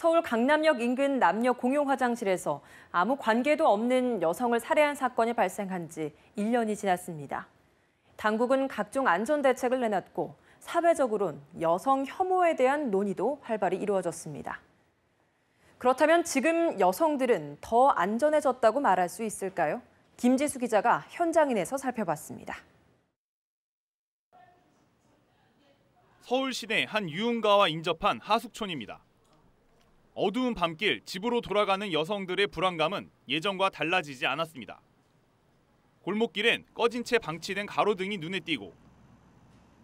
서울 강남역 인근 남녀 공용 화장실에서 아무 관계도 없는 여성을 살해한 사건이 발생한 지 1년이 지났습니다. 당국은 각종 안전 대책을 내놨고 사회적으론 여성 혐오에 대한 논의도 활발히 이루어졌습니다. 그렇다면 지금 여성들은 더 안전해졌다고 말할 수 있을까요? 김지수 기자가 현장인에서 살펴봤습니다. 서울 시내 한 유흥가와 인접한 하숙촌입니다. 어두운 밤길 집으로 돌아가는 여성들의 불안감은 예전과 달라지지 않았습니다. 골목길엔 꺼진 채 방치된 가로등이 눈에 띄고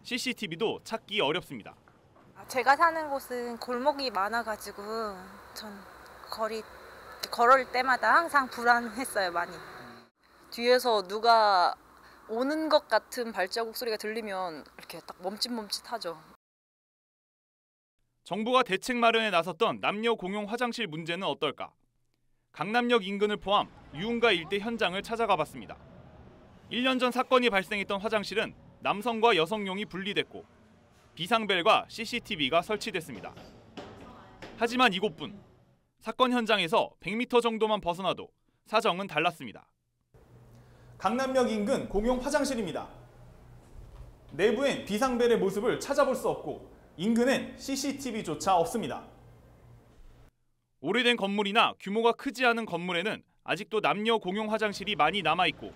CCTV도 찾기 어렵습니다. 제가 사는 곳은 골목이 많아가지고 전 걸을 때마다 항상 불안했어요, 많이. 뒤에서 누가 오는 것 같은 발자국 소리가 들리면 이렇게 딱 멈칫멈칫하죠. 정부가 대책 마련에 나섰던 남녀 공용 화장실 문제는 어떨까? 강남역 인근을 포함 유흥가 일대 현장을 찾아가 봤습니다. 1년 전 사건이 발생했던 화장실은 남성과 여성용이 분리됐고 비상벨과 CCTV가 설치됐습니다. 하지만 이곳뿐 사건 현장에서 100m 정도만 벗어나도 사정은 달랐습니다. 강남역 인근 공용 화장실입니다. 내부엔 비상벨의 모습을 찾아볼 수 없고 인근엔 CCTV조차 없습니다. 오래된 건물이나 규모가 크지 않은 건물에는 아직도 남녀 공용 화장실이 많이 남아있고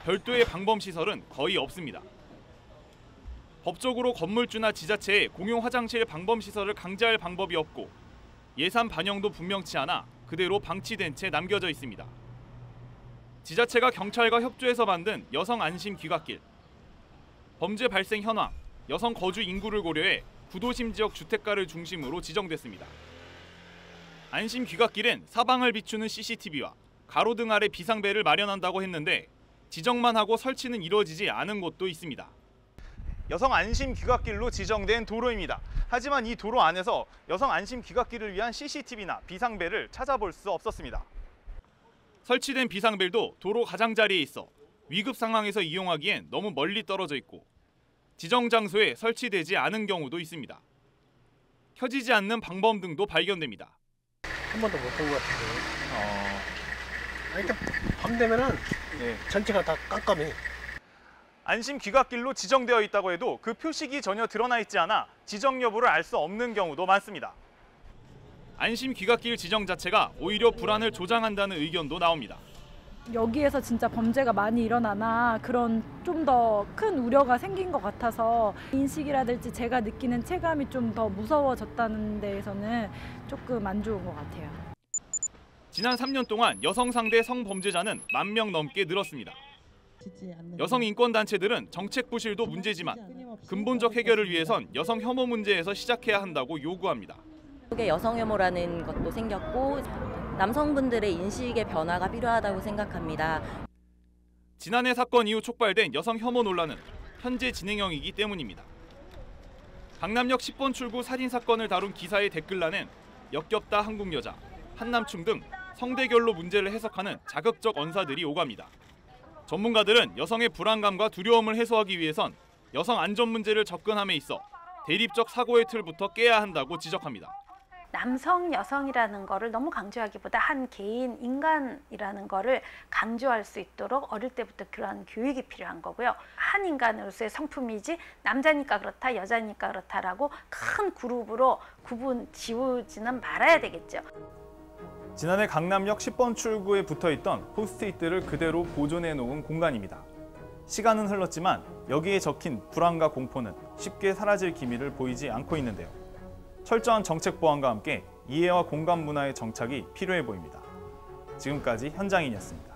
별도의 방범시설은 거의 없습니다. 법적으로 건물주나 지자체에 공용 화장실 방범시설을 강제할 방법이 없고 예산 반영도 분명치 않아 그대로 방치된 채 남겨져 있습니다. 지자체가 경찰과 협조해서 만든 여성 안심 귀갓길. 범죄 발생 현황, 여성 거주 인구를 고려해 구도심 지역 주택가를 중심으로 지정됐습니다. 안심 귀갓길엔 사방을 비추는 CCTV와 가로등 아래 비상벨을 마련한다고 했는데 지정만 하고 설치는 이루어지지 않은 곳도 있습니다. 여성 안심 귀갓길로 지정된 도로입니다. 하지만 이 도로 안에서 여성 안심 귀갓길을 위한 CCTV나 비상벨을 찾아볼 수 없었습니다. 설치된 비상벨도 도로 가장자리에 있어 위급 상황에서 이용하기엔 너무 멀리 떨어져 있고 지정 장소에 설치되지 않은 경우도 있습니다. 켜지지 않는 방범등도 발견됩니다. 한 번도 못 본 것 같은데. 이렇게 밤 되면은 전체가 다 깜깜해. 안심 귀갓길로 지정되어 있다고 해도 그 표식이 전혀 드러나 있지 않아 지정 여부를 알 수 없는 경우도 많습니다. 안심 귀갓길 지정 자체가 오히려 불안을 조장한다는 의견도 나옵니다. 여기에서 진짜 범죄가 많이 일어나나 그런 좀 더 큰 우려가 생긴 것 같아서 인식이라든지 제가 느끼는 체감이 좀 더 무서워졌다는 데에서는 조금 안 좋은 것 같아요. 지난 3년 동안 여성 상대 성범죄자는 10,000명 넘게 늘었습니다. 여성 인권단체들은 정책 부실도 문제지만 근본적 해결을 위해선 여성 혐오 문제에서 시작해야 한다고 요구합니다. 여성 혐오라는 것도 생겼고 남성분들의 인식의 변화가 필요하다고 생각합니다. 지난해 사건 이후 촉발된 여성 혐오 논란은 현재 진행형이기 때문입니다. 강남역 10번 출구 살인 사건을 다룬 기사의 댓글란엔 역겹다 한국여자, 한남충 등 성대결로 문제를 해석하는 자극적 언사들이 오갑니다. 전문가들은 여성의 불안감과 두려움을 해소하기 위해선 여성 안전 문제를 접근함에 있어 대립적 사고의 틀부터 깨야 한다고 지적합니다. 남성, 여성이라는 거를 너무 강조하기보다 한 개인, 인간이라는 거를 강조할 수 있도록 어릴 때부터 그런 교육이 필요한 거고요. 한 인간으로서의 성품이지 남자니까 그렇다, 여자니까 그렇다라고 큰 그룹으로 지우지는 말아야 되겠죠. 지난해 강남역 10번 출구에 붙어있던 포스트잇들을 그대로 보존해 놓은 공간입니다. 시간은 흘렀지만 여기에 적힌 불안과 공포는 쉽게 사라질 기미를 보이지 않고 있는데요. 철저한 정책 보완과 함께 이해와 공감 문화의 정착이 필요해 보입니다. 지금까지 현장인이었습니다.